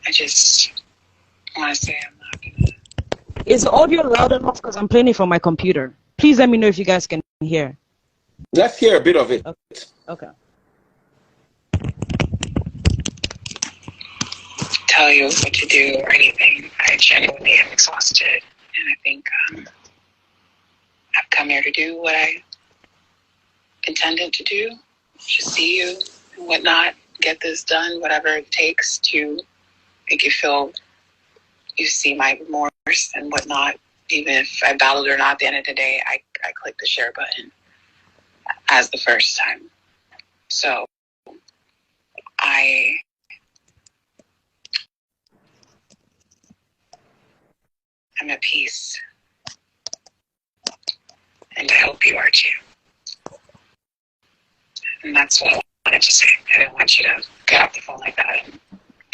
I just want to say I'm not gonna. Is the audio loud enough? Because I'm playing it from my computer. Please let me know if you guys can hear. Let's hear a bit of it. Okay. Tell you what to do or anything. I genuinely am exhausted, and I think I've come here to do what I intended to do. Just see you and whatnot. Get this done, whatever it takes to make you feel you see my remorse and whatnot. Even if I battled or not, at the end of the day, I clicked the share button as the first time. So I'm at peace. And I hope you are too. And that's what I wanted to say. I didn't want you to get off the phone like that.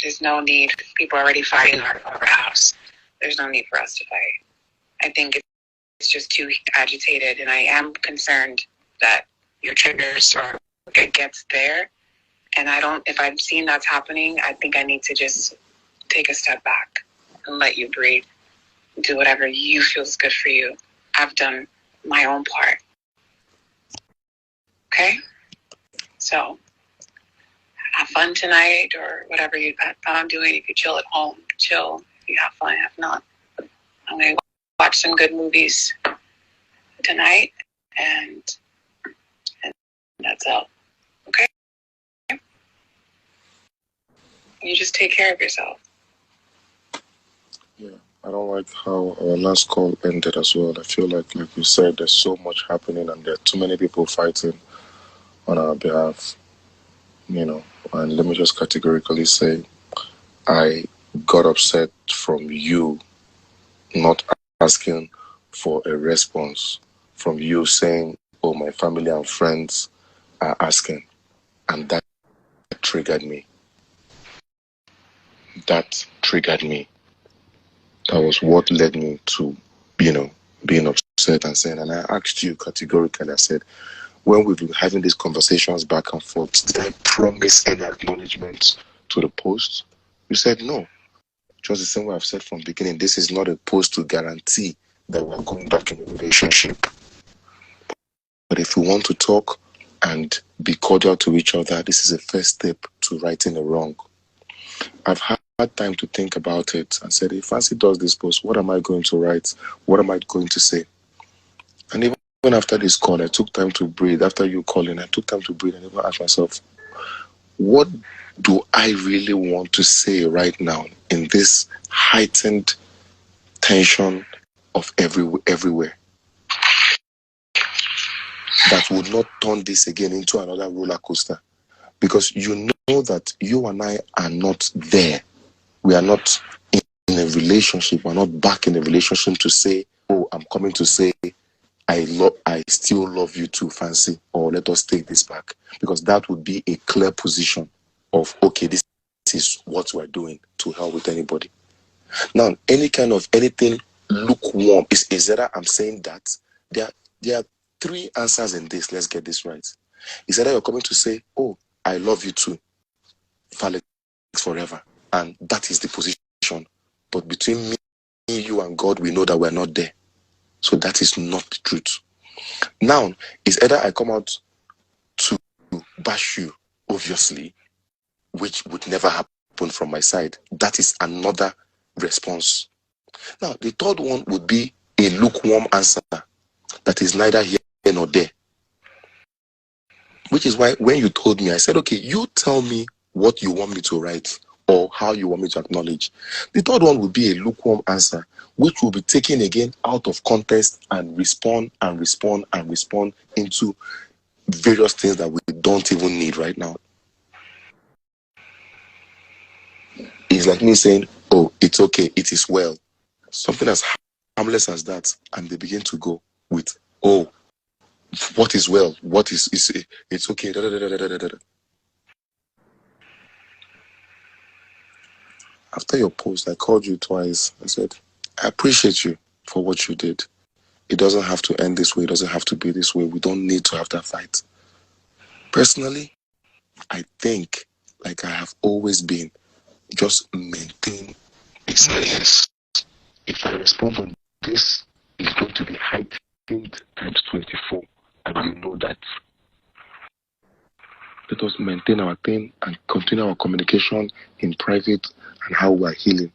There's no need. People are already fighting over our house. There's no need for us to fight. I think it's just too agitated, and I am concerned that your triggers or it gets there. And if I'm seeing that's happening, I think I need to just take a step back and let you breathe. Do whatever you feel is good for you. I've done my own part. Okay? So, have fun tonight or whatever you plan on doing. If you chill at home, chill. If you have fun, if not, I'm going to watch some good movies tonight, and that's all. Okay? You just take care of yourself. Yeah, I don't like how our last call ended as well. I feel like you said, there's so much happening and there are too many people fighting on our behalf, and let me just categorically say, I got upset from you not asking for a response, from you saying, oh, my family and friends are asking, and that triggered me. That was what led me to, being upset and saying, and I asked you categorically, I said, when we've been having these conversations back and forth, did I promise any acknowledgement to the post? You said no. Just the same way I've said from the beginning, this is not a post to guarantee that we're going back in a relationship. But if we want to talk and be cordial to each other, this is a first step to righting a wrong. I've had time to think about it and said, if Fancy does this post, what am I going to write? What am I going to say? And even after this call, I took time to breathe. After you calling, I took time to breathe and even ask myself, what do I really want to say right now in this heightened tension of everywhere? That would not turn this again into another roller coaster. Because you know that you and I are not there. We are not in a relationship. We're not back in a relationship to say, oh, I'm coming to say, I still love you too, Fancy, or let us take this back. Because that would be a clear position of, okay, this is what we're doing, to hell with anybody. Now, anything lukewarm, is that I'm saying that there are three answers in this. Let's get this right. Is that you're coming to say, oh, I love you too, Felix forever. And that is the position. But between me, you, and God, we know that we're not there. So that is not the truth. Now, is either I come out to bash you, obviously, which would never happen from my side. That is another response. Now, the third one would be a lukewarm answer that is neither here nor there. Which is why when you told me, I said, okay, you tell me what you want me to write or how you want me to acknowledge. The third one would be a lukewarm answer, which will be taken again out of context and respond into various things that we don't even need right now. It's like me saying, oh, it's okay, it is well. Something as harmless as that, and they begin to go with, oh, what is well? What is it's okay. Da, da, da, da, da, da, da. After your post, I called you twice. I said, I appreciate you for what you did. It doesn't have to end this way. It doesn't have to be this way. We don't need to have that fight. Personally, I think, like I have always been, Just maintain a silence. If I respond on this, it's going to be heightened times 24, and you know that. Let us maintain our thing and continue our communication in private and how we are healing.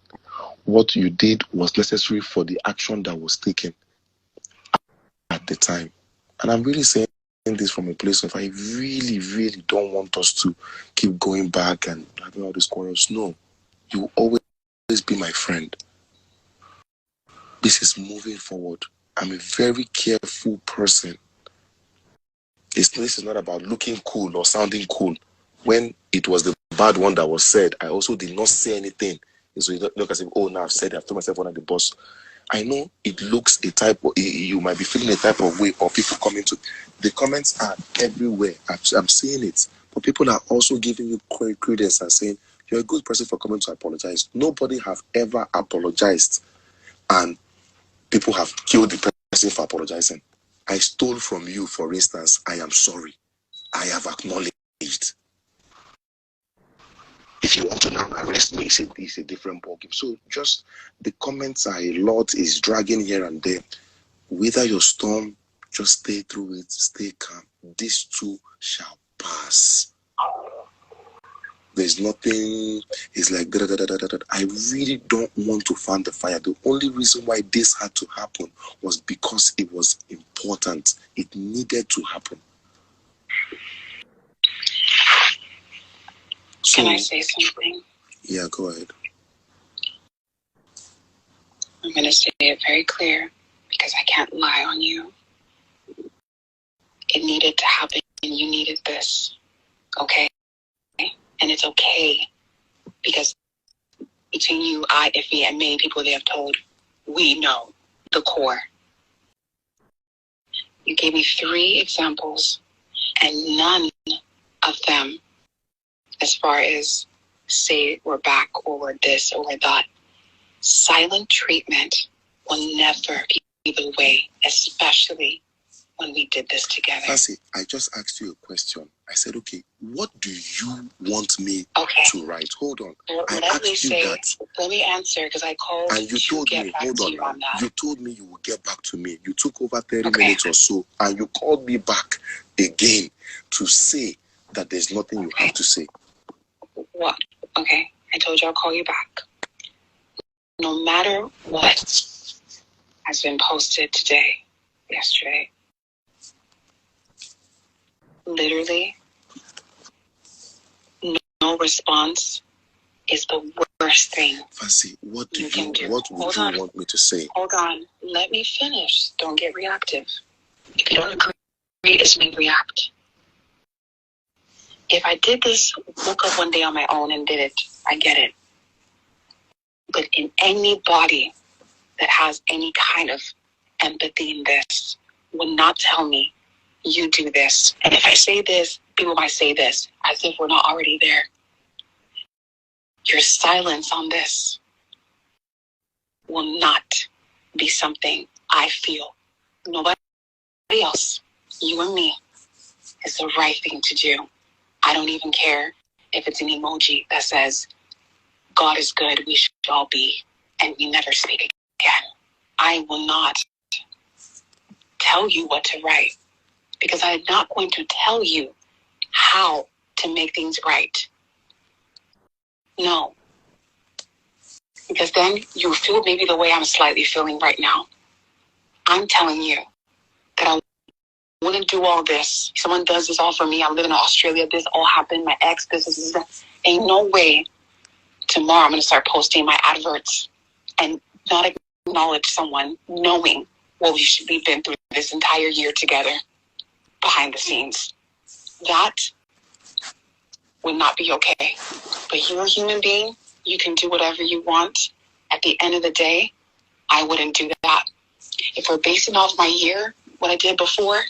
What you did was necessary for the action that was taken at the time. And I'm really saying this from a place of I really, really don't want us to keep going back and having all these quarrels. No, you will always be my friend. This is moving forward. I'm a very careful person. This is not about looking cool or sounding cool. When it was the bad one that was said, I also did not say anything. So you look as if, oh, now I've said it, I've told myself under the boss. I know it looks a type of, you might be feeling a type of way, or people coming to, the comments are everywhere. I'm seeing it. But people are also giving you credence and saying, you're a good person for coming to apologize. Nobody have ever apologized and people have killed the person for apologizing. I stole from you, for instance. I am sorry. I have acknowledged. If you want to now arrest me, it's a different ballgame. So just the comments are a lot, is dragging here and there. Wither your storm, just stay through it, stay calm. This too shall pass. There's nothing, it's like da, da, da, da, da, da. I really don't want to fan the fire. The only reason why this had to happen was because it was important. It needed to happen. So, can I say something? Yeah, go ahead. I'm going to say it very clear because I can't lie on you. It needed to happen and you needed this. Okay? And it's okay because between you, I, Iffy, and many people they have told, we know the core. You gave me 3 examples and none of them, as far as say we're back or we're this or we're that, silent treatment will never be the way, especially when we did this together. Fancy, I just asked you a question. I said, okay, what do you want me to write? Hold on. Well, I asked you that. Let me answer because I called and you told me, hold on, you told me you would get back to me. You took over 30 minutes or so and you called me back again to say that there's nothing you have to say. What? Okay, I told you I'll call you back. No matter what has been posted today, yesterday, literally, no response is the worst thing. Fancy, what would you want me to say? Hold on, let me finish. Don't get reactive. If you don't agree, it's me react. If I did this, woke up one day on my own and did it, I get it. But in anybody that has any kind of empathy in this will not tell me, you do this. And if I say this, people might say this, as if we're not already there. Your silence on this will not be something I feel. Nobody else, you and me, is the right thing to do. I don't even care if it's an emoji that says, God is good, we should all be, and we never speak again. I will not tell you what to write because I'm not going to tell you how to make things right. No. Because then you feel maybe the way I'm slightly feeling right now. I'm telling you that I want to do all this. Someone does this all for me. I'm living in Australia. This all happened. My ex, this. Ain't no way tomorrow I'm going to start posting my adverts and not acknowledge someone knowing what we've been through this entire year together behind the scenes. That would not be okay. But you're a human being. You can do whatever you want. At the end of the day, I wouldn't do that. If we're basing off my year, what I did before,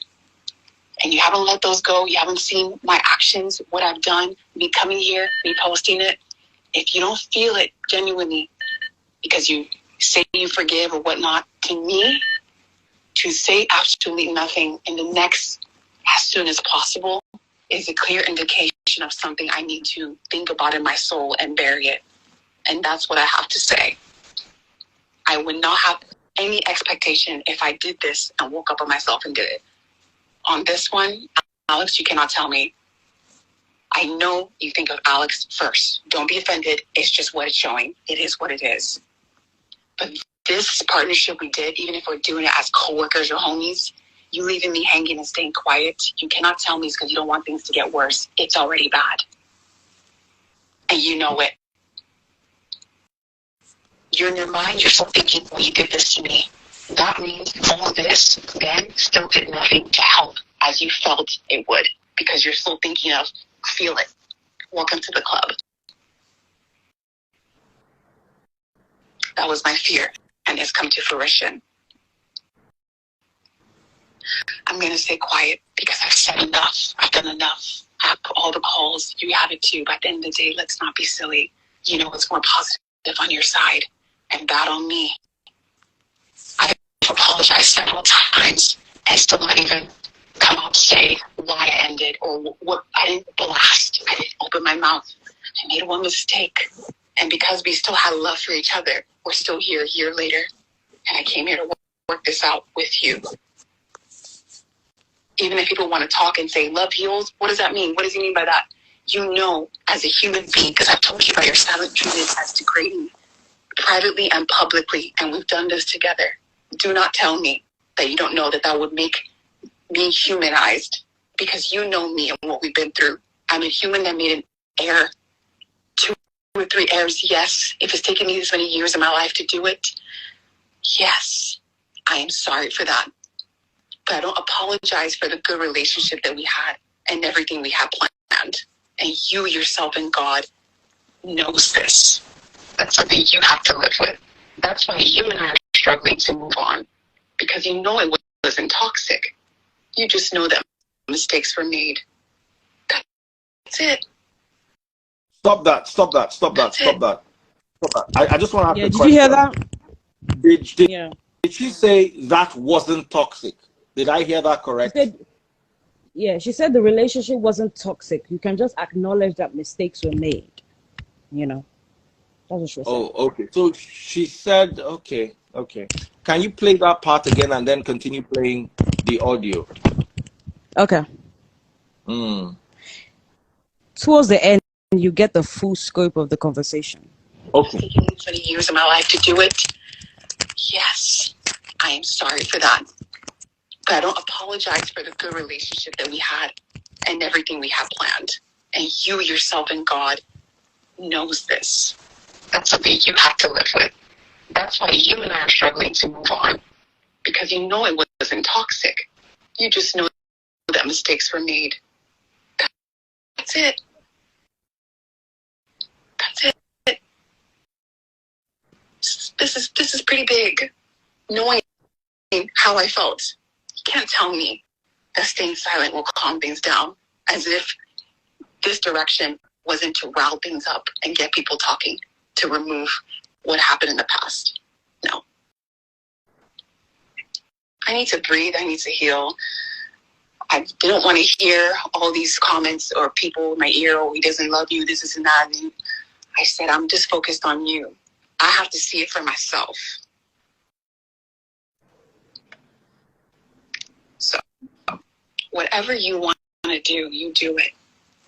and you haven't let those go, you haven't seen my actions, what I've done, me coming here, me posting it, if you don't feel it genuinely because you say you forgive or whatnot, to me, to say absolutely nothing in the next, as soon as possible, is a clear indication of something I need to think about in my soul and bury it. And that's what I have to say. I would not have any expectation if I did this and woke up on myself and did it. On this one, Alex, you cannot tell me. I know you think of Alex first. Don't be offended. It's just what it's showing. It is what it is. But this partnership we did, even if we're doing it as coworkers or homies, you leaving me hanging and staying quiet, you cannot tell me it's because you don't want things to get worse. It's already bad. And you know it. You're in your mind, you're still thinking, well, you did this to me. That means all this then still did nothing to help as you felt it would, because you're still thinking of, feel it. Welcome to the club. That was my fear, and it's come to fruition. I'm going to stay quiet because I've said enough. I've done enough. I have all the calls. You have it too. But at the end of the day, let's not be silly. You know what's more positive on your side and bad on me. I've apologized several times and still not even come out to say why I ended or what. I didn't blast. I didn't open my mouth. I made one mistake. And because we still had love for each other, we're still here a year later. And I came here to work this out with you. Even if people want to talk and say love heals, what does that mean? What does he mean by that? You know, as a human being, because I've told you about your silent treatment as degrading privately and publicly, and we've done this together. Do not tell me that you don't know that that would make me humanized, because you know me and what we've been through. I'm a human that made an error, 2 or 3 errors, yes. If it's taken me this many years of my life to do it, yes, I am sorry for that. But I don't apologize for the good relationship that we had and everything we had planned. And you yourself and God knows this. That's something you have to live with. That's why you and I are struggling to move on, because you know it wasn't toxic. You just know that mistakes were made. That's it. Stop that. Stop that. Stop that. Stop that. Stop that. I just want to ask Yeah, a did question. you hear that? Did she say that wasn't toxic? Did I hear that correct? She said the relationship wasn't toxic. You can just acknowledge that mistakes were made. You know, that's what she said. Oh, okay. So she said, okay. Can you play that part again and then continue playing the audio? Okay. Towards the end, you get the full scope of the conversation. Okay. Taking me 20 years of my life to do it. Yes, I am sorry for that. But I don't apologize for the good relationship that we had and everything we had planned. And you yourself and God knows this. That's something you have to live with. That's why you and I are struggling to move on, because you know it wasn't toxic. You just know that mistakes were made. That's it. That's it. This is pretty big. Knowing how I felt. You can't tell me that staying silent will calm things down, as if this direction wasn't to rile things up and get people talking, to remove what happened in the past. No. I need to breathe. I need to heal. I didn't want to hear all these comments or people in my ear, oh, he doesn't love you, this and that. And I said, I'm just focused on you. I have to see it for myself. So whatever you want to do, you do it.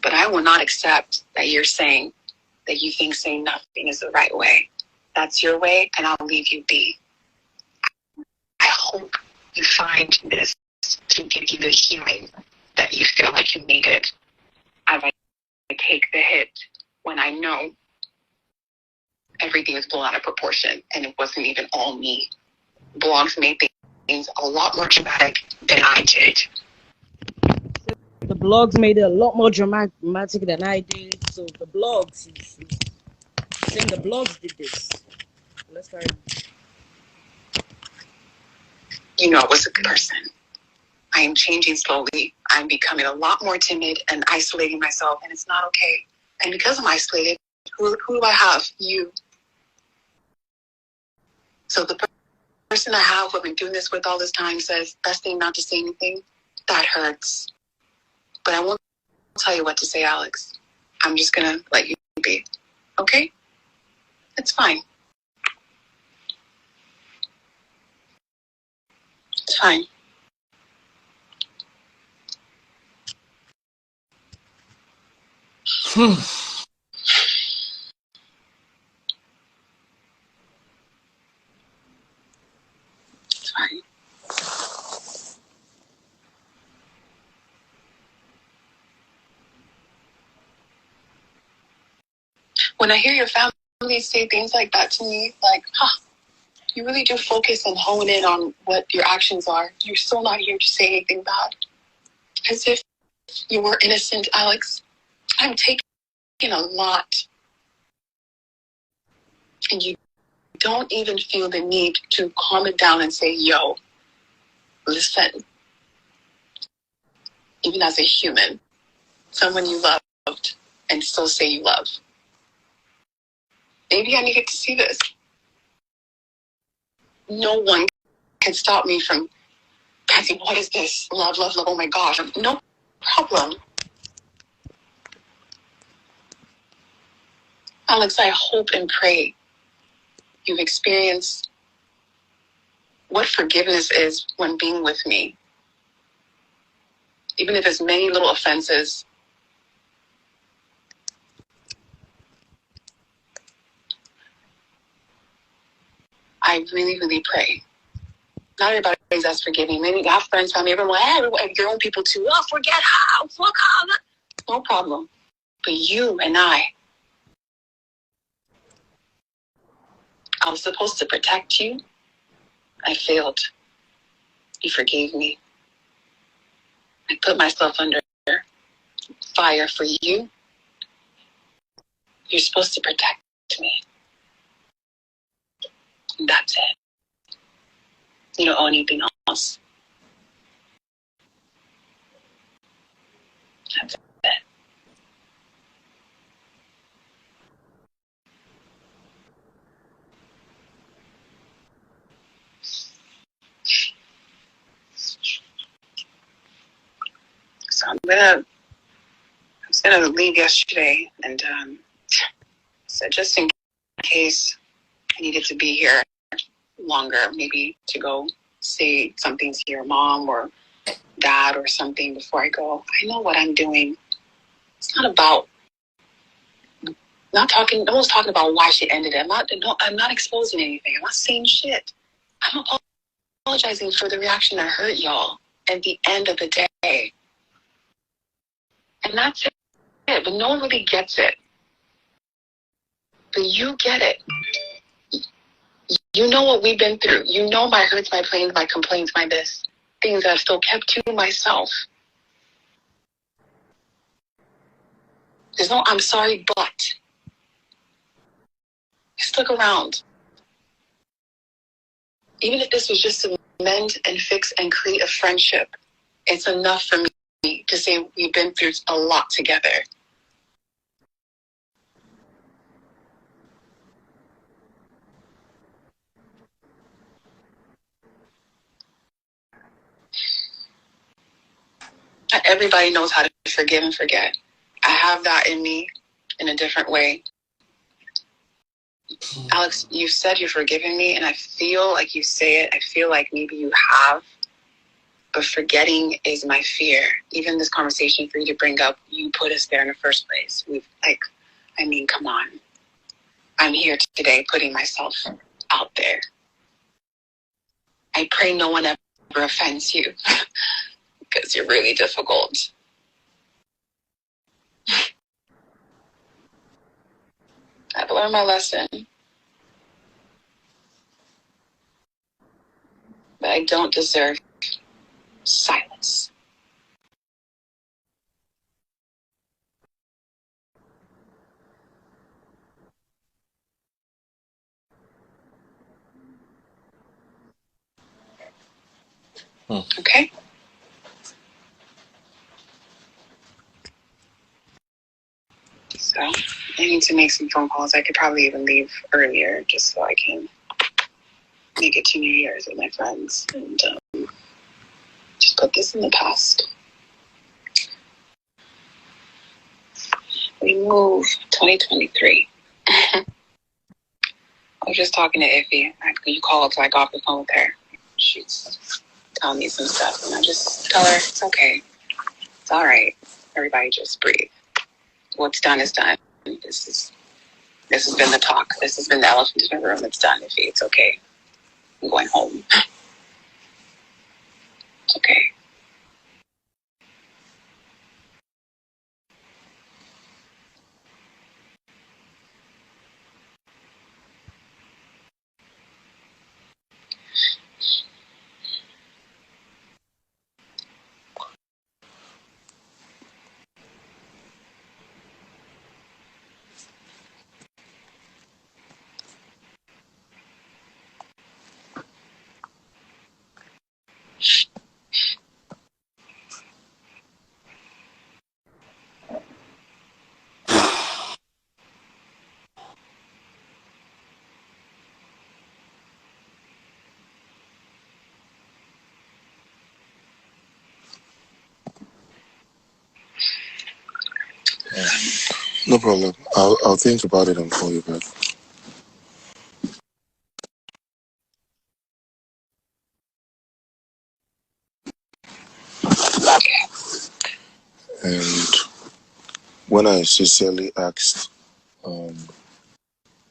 But I will not accept that you're saying that you think saying nothing is the right way. That's your way, and I'll leave you be. I hope you find this to give you the healing that you feel like you needed. As I take the hit when I know everything is blown out of proportion and it wasn't even all me. Blogs made things a lot more dramatic than I did. The blogs made it a lot more dramatic than I did. So the blogs, saying the blogs did this. Let's carry on. You know I was a good person. I am changing slowly. I'm becoming a lot more timid and isolating myself, and it's not okay. And because I'm isolated, who do I have? You. So the person I have who I've been doing this with all this time says, best thing not to say anything. That hurts. But I won't tell you what to say, Alex. I'm just going to let you be. Okay? It's fine. It's fine. It's fine. When I hear your family say things like that to me, like, you really do focus and hone in on what your actions are. You're still not here to say anything bad. As if you were innocent, Alex. I'm taking a lot. And you don't even feel the need to calm it down and say, yo, listen. Even as a human, someone you loved and still say you love. Maybe I needed to see this. No one can stop me from asking, what is this? Love, love, love. Oh my gosh. No problem. Alex, I hope and pray you've experienced what forgiveness is when being with me. Even if it's many little offenses. I really, really pray. Not everybody's as forgiving. Maybe you have friends, family, everyone, hey, your own people too. Oh, forget how, fuck how. No problem. But you and I was supposed to protect you. I failed. You forgave me. I put myself under fire for you. You're supposed to protect me. And that's it. You don't owe anything else. That's it. So I was gonna leave yesterday, and so just in case I needed to be here longer, maybe to go say something to your mom or dad or something before I go. I know what I'm doing. It's not about no one's talking about why she ended it. I'm not exposing anything. I'm not saying shit. I'm apologizing for the reaction that hurt y'all at the end of the day. And that's it. But no one really gets it. But you get it. You know what we've been through. You know my hurts, my pains, my complaints, my this. Things that I've still kept to myself. There's no I'm sorry, but. Just look around. Even if this was just to mend and fix and create a friendship, it's enough for me to say we've been through a lot together. Not everybody knows how to forgive and forget. I have that in me in a different way. Alex, you said you're forgiving me, and I feel like you say it. I feel like maybe you have, but forgetting is my fear. Even this conversation for you to bring up, you put us there in the first place. Come on. I'm here today putting myself out there. I pray no one ever offends you because you're really difficult. I've learned my lesson. But I don't deserve silence. Okay? So I need to make some phone calls. I could probably even leave earlier just so I can make it to New Year's with my friends and just put this in the past. We move 2023. I was just talking to Iffy. You called, so I got off the phone with her. She's telling me some stuff, and I just tell her it's okay. It's all right. Everybody just breathe. What's done is done. This has been the talk. This has been the elephant in the room. It's done, Iffy. It's okay. I'm going home. It's okay. No problem. I'll think about it and call you back. And when I sincerely asked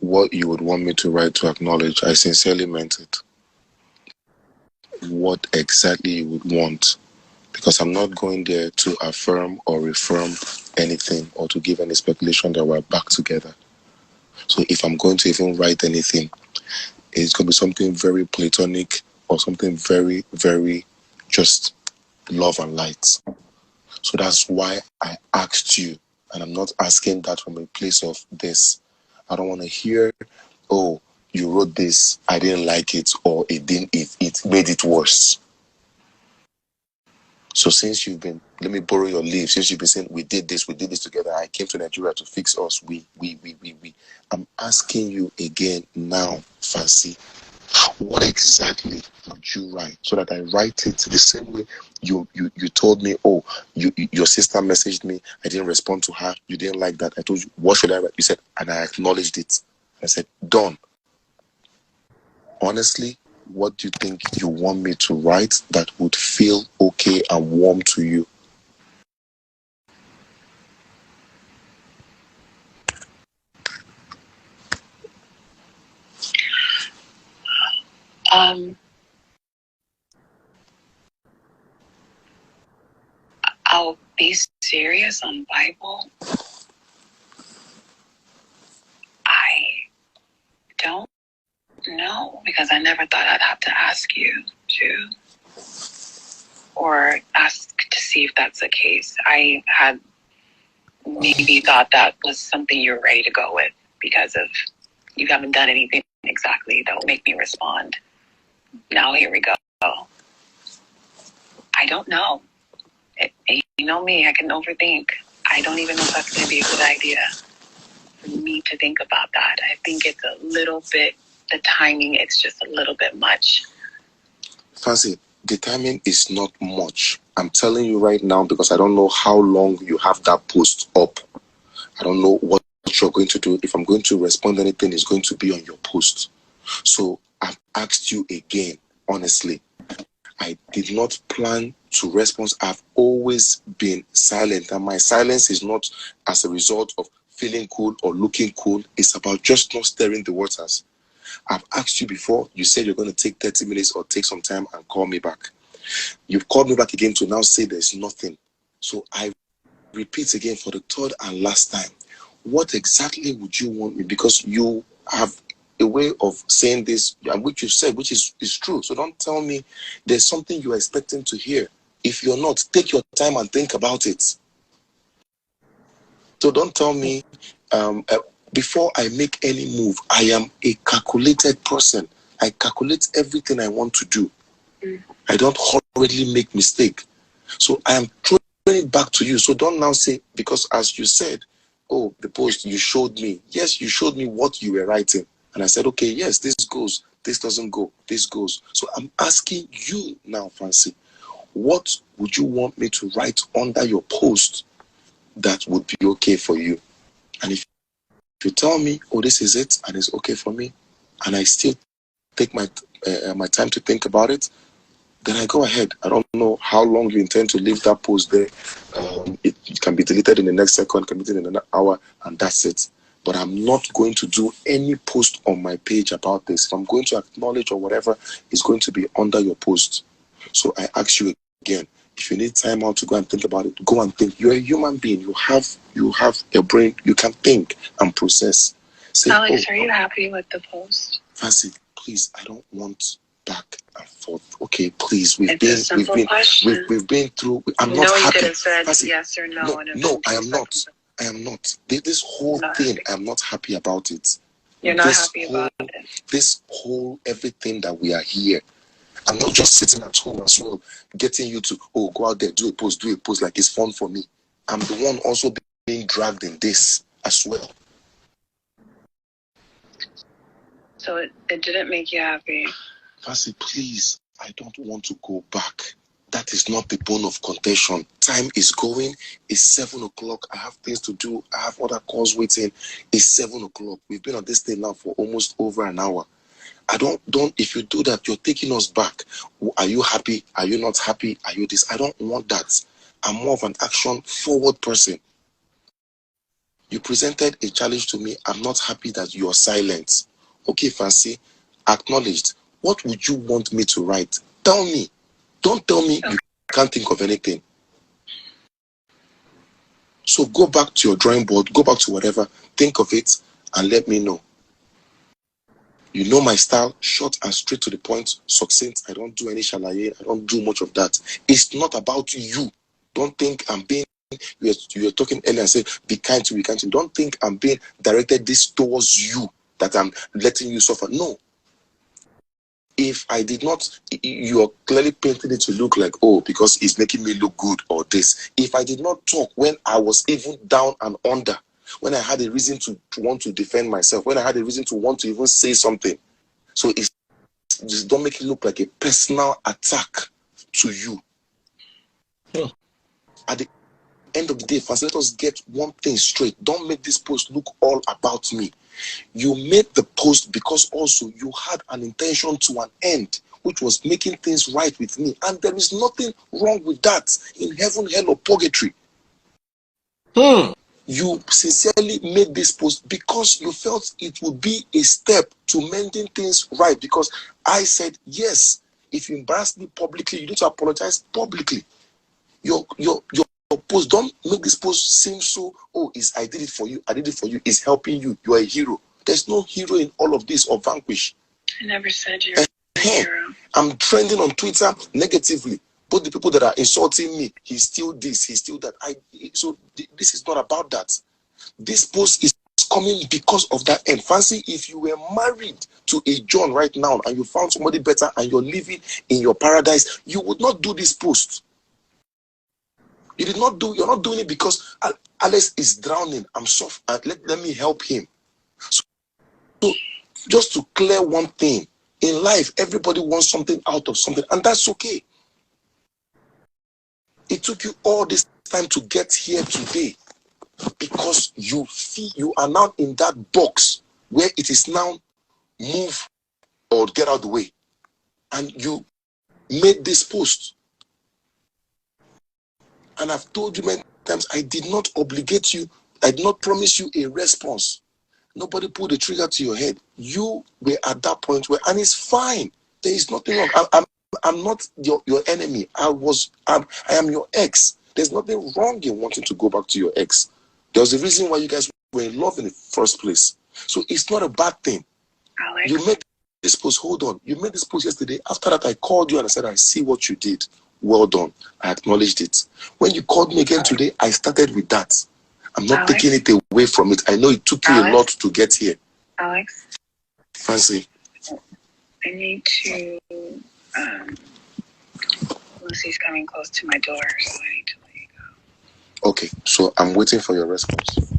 what you would want me to write to acknowledge, I sincerely meant it. What exactly you would want. Because I'm not going there to affirm or reaffirm anything or to give any speculation that we're back together. So if I'm going to even write anything, it's going to be something very platonic or something very, very just love and light. So that's why I asked you, and I'm not asking that from a place of this. I don't want to hear, oh, you wrote this, I didn't like it, or it made it worse. So since you've been, let me borrow your leave, since you've been saying we did this together, I came to Nigeria to fix us, we. I'm asking you again now, Fancy, what exactly would you write so that I write it the same way you told me, oh, your sister messaged me, I didn't respond to her, you didn't like that, I told you, what should I write? You said, and I acknowledged it. I said, done. Honestly, what do you think you want me to write that would feel okay and warm to you? I'll be serious on Bible. I don't know, because I never thought I'd have to ask you to, or ask to see if that's the case. I had maybe thought that was something you're ready to go with because of you haven't done anything exactly that will make me respond. Now here we go. I don't know. You know me, I can overthink. I don't even know if that's going to be a good idea for me to think about that. I think it's a little bit, the timing, it's just a little bit much. Fancy, the timing is not much. I'm telling you right now because I don't know how long you have that post up. I don't know what you're going to do. If I'm going to respond anything, it's going to be on your post. So I've asked you again, honestly. I did not plan to respond. I've always been silent, and my silence is not as a result of feeling cool or looking cool. It's about just not stirring the waters. I've asked you before. You said you're going to take 30 minutes or take some time and call me back. You've called me back again to now say there's nothing. So I repeat again for the third and last time. What exactly would you want me? Because you have a way of saying this, which you said, which is true. So don't tell me there's something you're expecting to hear. If you're not, take your time and think about it. So don't tell me, before I make any move, I am a calculated person. I calculate everything I want to do. I don't hurriedly make mistake. So I am throwing it back to you. So don't now say, because as you said, oh, the post you showed me. Yes, you showed me what you were writing. And I said, okay, yes, this goes. This doesn't go. This goes. So I'm asking you now, Fancy, what would you want me to write under your post that would be okay for you? And if you tell me, oh, this is it, and it's okay for me, and I still take my time to think about it, then I go ahead. I don't know how long you intend to leave that post there. It can be deleted in the next second, can be deleted in an hour, and that's it. But I'm not going to do any post on my page about this. If I'm going to acknowledge or whatever, it's going to be under your post. So I ask you again, if you need time out to go and think about it, go and think. You're a human being. You have a brain. You can think and process. Say, Alex, are you happy with the post? Fancy, please, I don't want back and forth. Okay, please. We've been through. I'm not happy. You could have said Fancy, yes or no. No, I am not. I am not. This whole thing, I'm not happy about it. You're not happy about it. This whole everything that we are here. I'm not just sitting at home as well, getting you to, go out there, do a post like it's fun for me. I'm the one also being dragged in this as well. So it didn't make you happy? Fancy, please, I don't want to go back. That is not the bone of contention. Time is going. It's 7 o'clock. I have things to do. I have other calls waiting. It's 7 o'clock. We've been on this thing now for almost over an hour. I don't, if you do that, you're taking us back. Are you happy? Are you not happy? Are you this? I don't want that. I'm more of an action forward person. You presented a challenge to me. I'm not happy that you're silent. Okay, Fancy, acknowledged. What would you want me to write? Tell me. Don't tell me you can't think of anything. So go back to your drawing board, go back to whatever, think of it, and let me know. You know my style, short and straight to the point, succinct. I don't do any shalaye. I don't do much of that. It's not about you. Don't think I'm being, you're talking earlier and say, be kind to. Don't think I'm being directed this towards you, that I'm letting you suffer. No. If I did not, you're clearly painting it to look like, because it's making me look good or this. If I did not talk when I was even down and under, when I had a reason to want to defend myself, when I had a reason to want to even say something. So it's just don't make it look like a personal attack to you. Yeah. At the end of the day, first, let us get one thing straight. Don't make this post look all about me. You made the post because also you had an intention to an end, which was making things right with me. And there is nothing wrong with that in heaven, hell, or purgatory. You sincerely made this post because you felt it would be a step to mending things right. Because I said, yes, if you embarrass me publicly, you need to apologize publicly. Your post, don't make this post seem so, I did it for you, it's helping you, you're a hero. There's no hero in all of this or vanquish. I never said you're a hero. I'm trending on Twitter negatively. Both the people that are insulting me, he's still this, he's still that. So this is not about that. This post is coming because of that end. Fancy, if you were married to a John right now and you found somebody better and you're living in your paradise, you would not do this post. You're not doing it because Alex is drowning. I'm soft. Let me help him. So just to clear one thing, in life, everybody wants something out of something, and that's okay. It took you all this time to get here today because you are now in that box where it is now move or get out of the way. And you made this post. And I've told you many times, I did not obligate you. I did not promise you a response. Nobody pulled the trigger to your head. You were at that point where, and it's fine. There is nothing wrong. I'm not your enemy. I am your ex. There's nothing wrong in wanting to go back to your ex. There's a reason why you guys were in love in the first place. So it's not a bad thing. Alex. You made this post. Hold on. You made this post yesterday. After that, I called you and I said, I see what you did. Well done. I acknowledged it. When you called me again today, I started with that. I'm not taking it away from it. I know it took you a lot to get here. Alex. Fancy. I need to, Lucy's coming close to my door, so I need to let you go. Okay, so I'm waiting for your response.